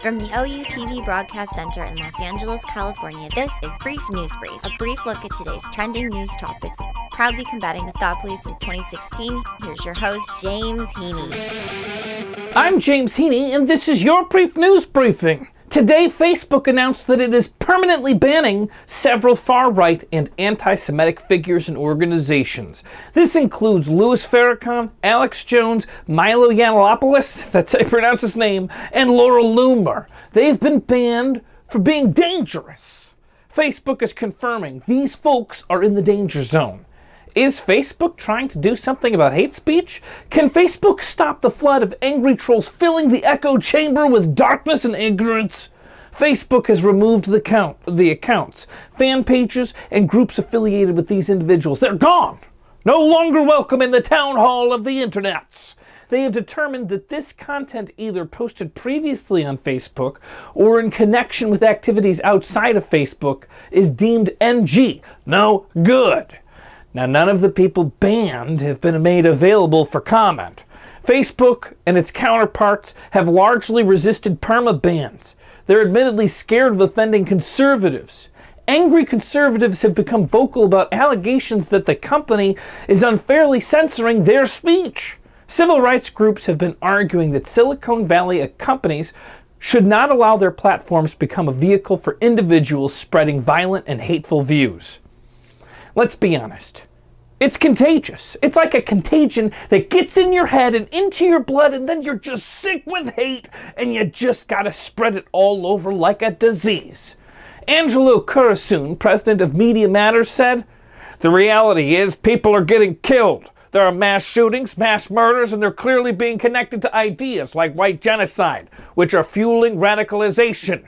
From the OUTV Broadcast Center in Los Angeles, California, this is Brief News Brief, a brief look at today's trending news topics, proudly combating the thought police since 2016. Here's your host, James Heaney. I'm James Heaney, and this is your Brief News Briefing. Today, Facebook announced that it is permanently banning several far-right and anti-Semitic figures and organizations. This includes Louis Farrakhan, Alex Jones, Milo Yiannopoulos, if that's how you pronounce his name, and Laura Loomer. They've been banned for being dangerous. Facebook is confirming these folks are in the danger zone. Is Facebook trying to do something about hate speech? Can Facebook stop the flood of angry trolls filling the echo chamber with darkness and ignorance? Facebook has removed the accounts, fan pages, and groups affiliated with these individuals. They're gone! No longer welcome in the town hall of the internets. They have determined that this content either posted previously on Facebook or in connection with activities outside of Facebook is deemed NG, no good. Now, none of the people banned have been made available for comment. Facebook and its counterparts have largely resisted perma-bans. They're admittedly scared of offending conservatives. Angry conservatives have become vocal about allegations that the company is unfairly censoring their speech. Civil rights groups have been arguing that Silicon Valley companies should not allow their platforms to become a vehicle for individuals spreading violent and hateful views. Let's be honest. It's contagious. It's like a contagion that gets in your head and into your blood, and then you're just sick with hate, and you just gotta spread it all over like a disease. Angelo Kurasoon, president of Media Matters, said, "The reality is people are getting killed. There are mass shootings, mass murders, and they're clearly being connected to ideas like white genocide, which are fueling radicalization.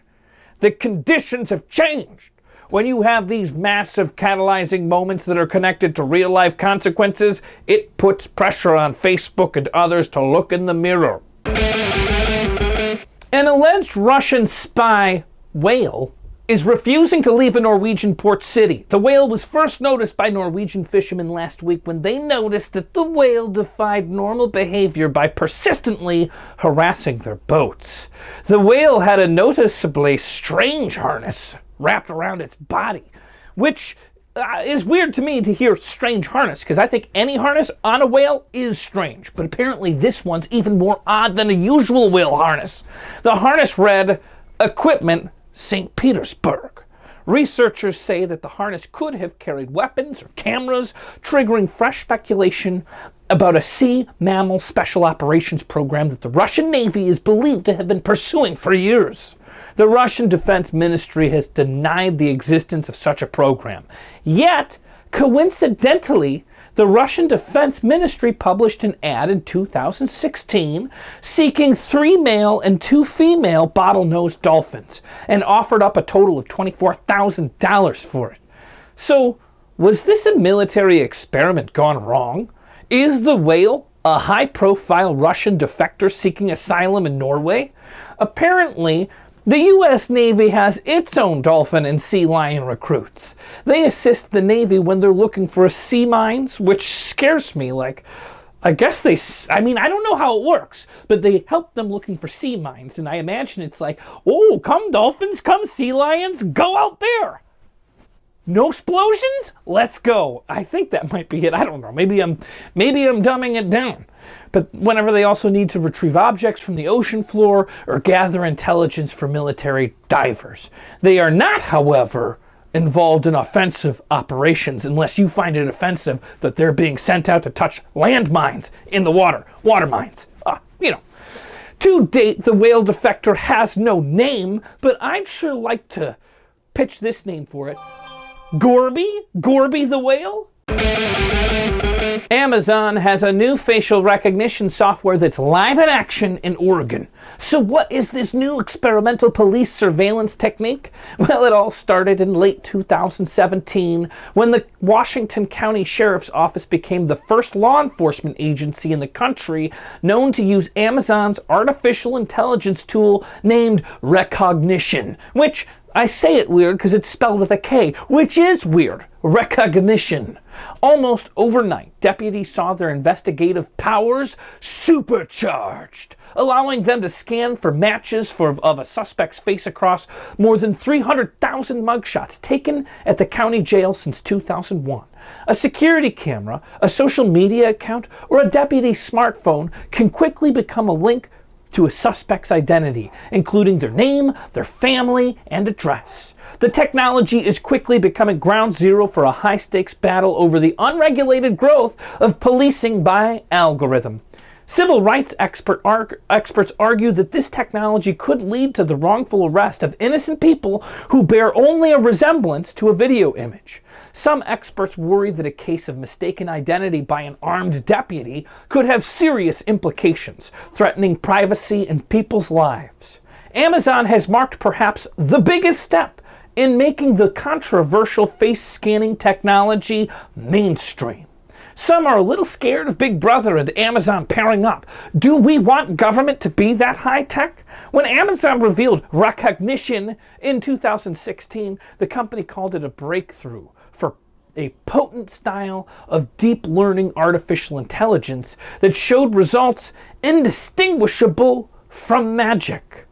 The conditions have changed. When you have these massive catalyzing moments that are connected to real-life consequences, it puts pressure on Facebook and others to look in the mirror." An alleged Russian spy whale is refusing to leave a Norwegian port city. The whale was first noticed by Norwegian fishermen last week when they noticed that the whale defied normal behavior by persistently harassing their boats. The whale had a noticeably strange harness wrapped around its body, which is weird to me to hear strange harness, because I think any harness on a whale is strange, but apparently this one's even more odd than a usual whale harness. The harness read, "Equipment, St. Petersburg." Researchers say that the harness could have carried weapons or cameras, triggering fresh speculation about a sea mammal special operations program that the Russian Navy is believed to have been pursuing for years. The Russian Defense Ministry has denied the existence of such a program. Yet, coincidentally, the Russian Defense Ministry published an ad in 2016 seeking 3 male and 2 female bottlenose dolphins and offered up a total of $24,000 for it. So, was this a military experiment gone wrong? Is the whale a high-profile Russian defector seeking asylum in Norway? Apparently, the U.S. Navy has its own dolphin and sea lion recruits. They assist the Navy when they're looking for sea mines, which scares me. I don't know how it works, but they help them looking for sea mines, and I imagine it's like, oh, come dolphins, come sea lions, go out there. No explosions? Let's go. I think that might be it. I don't know. Maybe I'm dumbing it down. But whenever they also need to retrieve objects from the ocean floor or gather intelligence for military divers. They are not, however, involved in offensive operations unless you find it offensive that they're being sent out to touch landmines in the water mines. To date, the whale defector has no name, but I'd sure like to pitch this name for it. Gorby the whale? Amazon has a new facial recognition software that's live in action in Oregon. So what is this new experimental police surveillance technique? Well, it all started in late 2017 when the Washington County Sheriff's Office became the first law enforcement agency in the country known to use Amazon's artificial intelligence tool named Rekognition, which I say it weird because it's spelled with a K, which is weird. Rekognition. Almost overnight, deputies saw their investigative powers supercharged. allowing them to scan for matches of a suspect's face across more than 300,000 mugshots taken at the county jail since 2001. A security camera, a social media account, or a deputy's smartphone can quickly become a link to a suspect's identity, including their name, their family, and address. The technology is quickly becoming ground zero for a high-stakes battle over the unregulated growth of policing by algorithm. Civil rights experts argue that this technology could lead to the wrongful arrest of innocent people who bear only a resemblance to a video image. Some experts worry that a case of mistaken identity by an armed deputy could have serious implications, threatening privacy and people's lives. Amazon has marked perhaps the biggest step in making the controversial face scanning technology mainstream. Some are a little scared of Big Brother and Amazon pairing up. Do we want government to be that high-tech? When Amazon revealed Rekognition in 2016, the company called it a breakthrough for a potent style of deep learning artificial intelligence that showed results indistinguishable from magic.